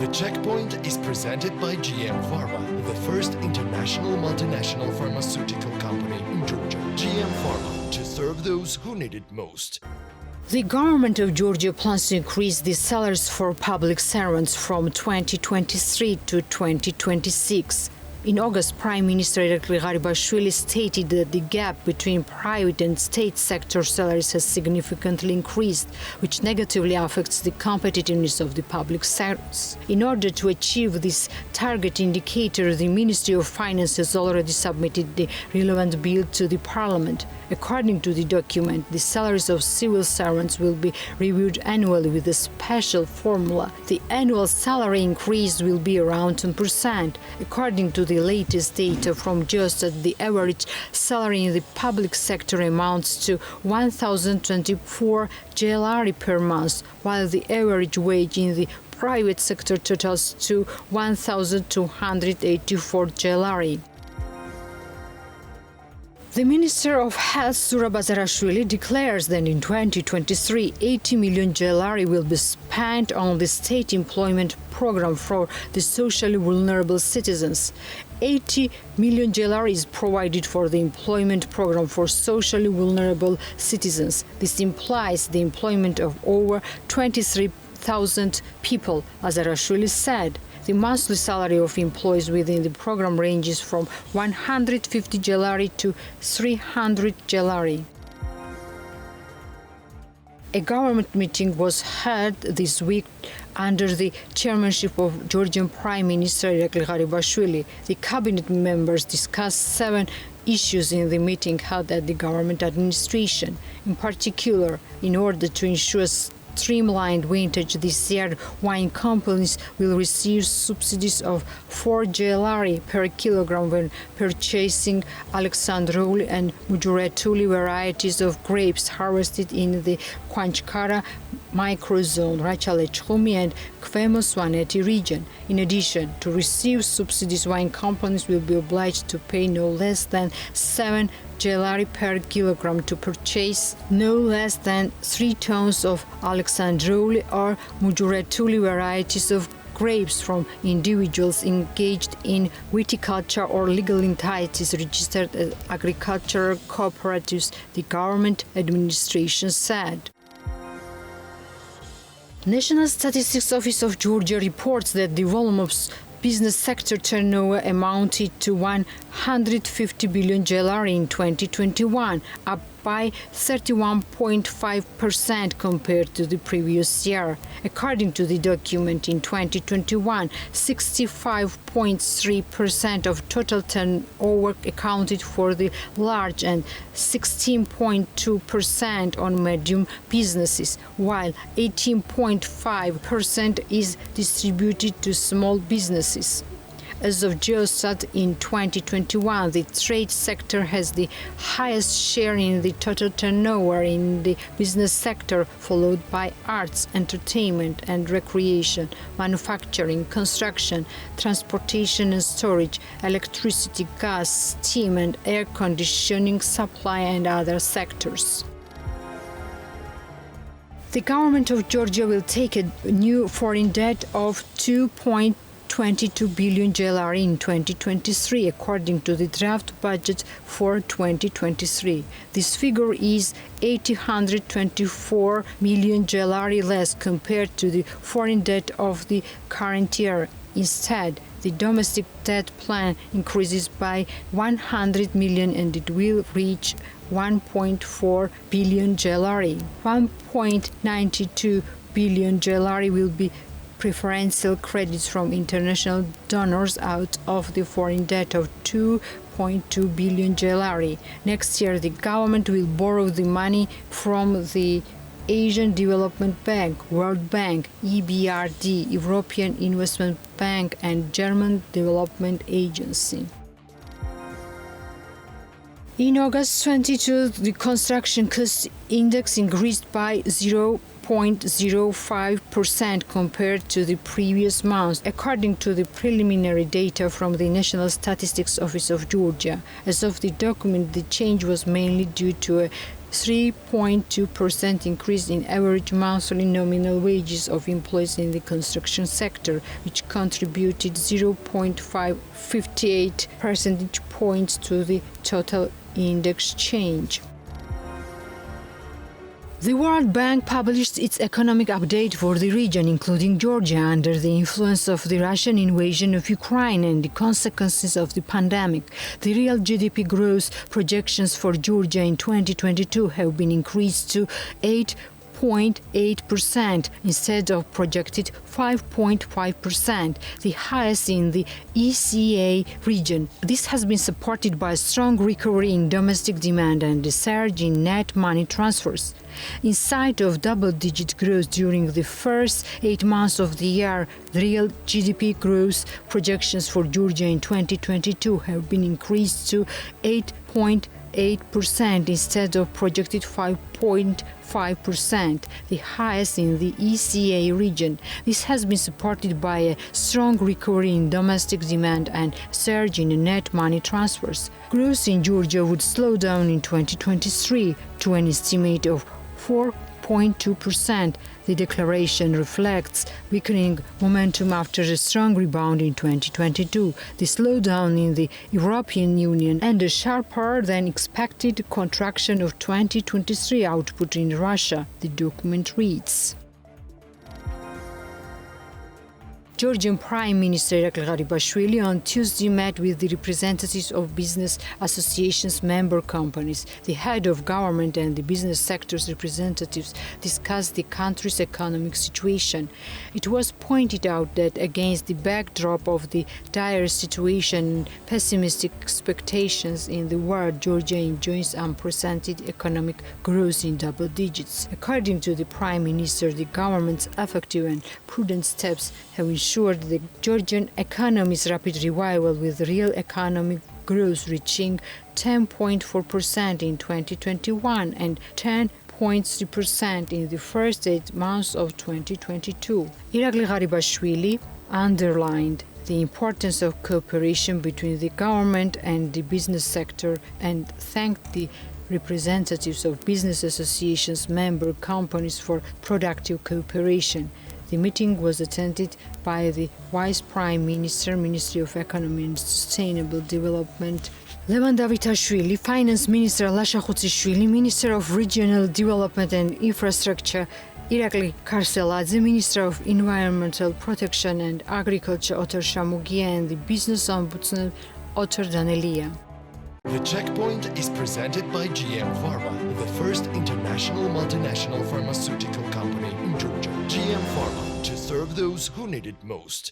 The checkpoint is presented by GM Pharma, the first international multinational pharmaceutical company in Georgia. GM Pharma, to serve those who need it most. The government of Georgia plans to increase the salaries for public servants from 2023 to 2026. In August, Prime Minister Irakli Garibashvili stated that the gap between private and state sector salaries has significantly increased, which negatively affects the competitiveness of the public service. In order to achieve this target indicator, the Ministry of Finance has already submitted the relevant bill to the Parliament. According to the document, the salaries of civil servants will be reviewed annually with a special formula. The annual salary increase will be around 10%. According to the latest data from Gov't, the average salary in the public sector amounts to 1,024 GLR per month, while the average wage in the private sector totals to 1,284 GLR. The Minister of Health, Zura Bazarashvili, declares that in 2023, 80 million GLR will be spent on the state employment program for the socially vulnerable citizens. 80 million GLR is provided for the employment program for socially vulnerable citizens. This implies the employment of over 23,000 people, Bazarashvili said. The monthly salary of employees within the program ranges from 150 GLR to 300 GLR. A government meeting was held this week under the chairmanship of Georgian Prime Minister Irakli Garibashvili. The cabinet members discussed 7 issues in the meeting held at the government administration. In particular, in order to ensure streamlined vintage this year, wine companies will receive subsidies of 4 GLR per kilogram when purchasing Alexandrouli and Mujuretuli varieties of grapes harvested in the Khvanchkara microzone, Rachalechumi and Khvanchkara region. In addition, to receive subsidies, wine companies will be obliged to pay no less than 7 GLR per kilogram to purchase no less than 3 tons of Alexandrouli or Mujuretuli varieties of grapes from individuals engaged in viticulture or legal entities registered as agricultural cooperatives, the government administration said. National Statistics Office of Georgia reports that the volume of business sector turnover amounted to 150 billion GLR in 2021, up by 31.5% compared to the previous year. According to the document, in 2021, 65.3% of total turnover accounted for the large and 16.2% on medium businesses, while 18.5% is distributed to small businesses. As of Gov't in 2021, the trade sector has the highest share in the total turnover in the business sector, followed by arts, entertainment and recreation, manufacturing, construction, transportation and storage, electricity, gas, steam and air conditioning supply and other sectors. The government of Georgia will take a new foreign debt of 2.22 billion GLR in 2023, according to the draft budget for 2023. This figure is 824 million GLR less compared to the foreign debt of the current year. Instead, the domestic debt plan increases by 100 million and it will reach 1.4 billion GLR. 1.92 billion GLR will be preferential credits from international donors out of the foreign debt of 2.2 billion GLR. Next year, the government will borrow the money from the Asian Development Bank, World Bank, EBRD, European Investment Bank and German Development Agency. In August 22, the construction cost index increased by 0.05% compared to the previous month, according to the preliminary data from the National Statistics Office of Georgia. As of the document, the change was mainly due to a 3.2% increase in average monthly nominal wages of employees in the construction sector, which contributed 0.58 percentage points to the total index change. The World Bank published its economic update for the region, including Georgia, under the influence of the Russian invasion of Ukraine and the consequences of the pandemic. The real GDP growth projections for Georgia in 2022 have been increased to 8.8% instead of projected 5.5%, the highest in the ECA region. This has been supported by a strong recovery in domestic demand and a surge in net money transfers. In sight of double-digit growth during the first 8 months of the year, the real GDP growth projections for Georgia in 2022 have been increased to 8.8% instead of projected 5.5%, the highest in the ECA region. This has been supported by a strong recovery in domestic demand and surge in net money transfers. Growth in Georgia would slow down in 2023 to an estimate of 4.2%. The declaration reflects weakening momentum after a strong rebound in 2022, the slowdown in the European Union, and a sharper than expected contraction of 2023 output in Russia, the document reads. Georgian Prime Minister Irakli Garibashvili on Tuesday met with the representatives of business associations member companies. The head of government and the business sector's representatives discussed the country's economic situation. It was pointed out that against the backdrop of the dire situation and pessimistic expectations in the world, Georgia enjoys unprecedented economic growth in double digits. According to the Prime Minister, the government's effective and prudent steps have ensured the Georgian economy's rapid revival, with real economic growth reaching 10.4% in 2021 and 10.3% in the first 8 months of 2022. Irakli Garibashvili underlined the importance of cooperation between the government and the business sector and thanked the representatives of business associations member companies for productive cooperation. The meeting was attended by the Vice Prime Minister, Ministry of Economy and Sustainable Development, Levan Davitashvili, Finance Minister Lasha Khutsishvili, Minister of Regional Development and Infrastructure Irakli Karseladze, Minister of Environmental Protection and Agriculture Otar Shamugia, and the Business Ombudsman Otar Danelia. The Checkpoint is presented by GM Pharma, the first international multinational pharmaceutical company in Georgia. GM Pharma, to serve those who need it most.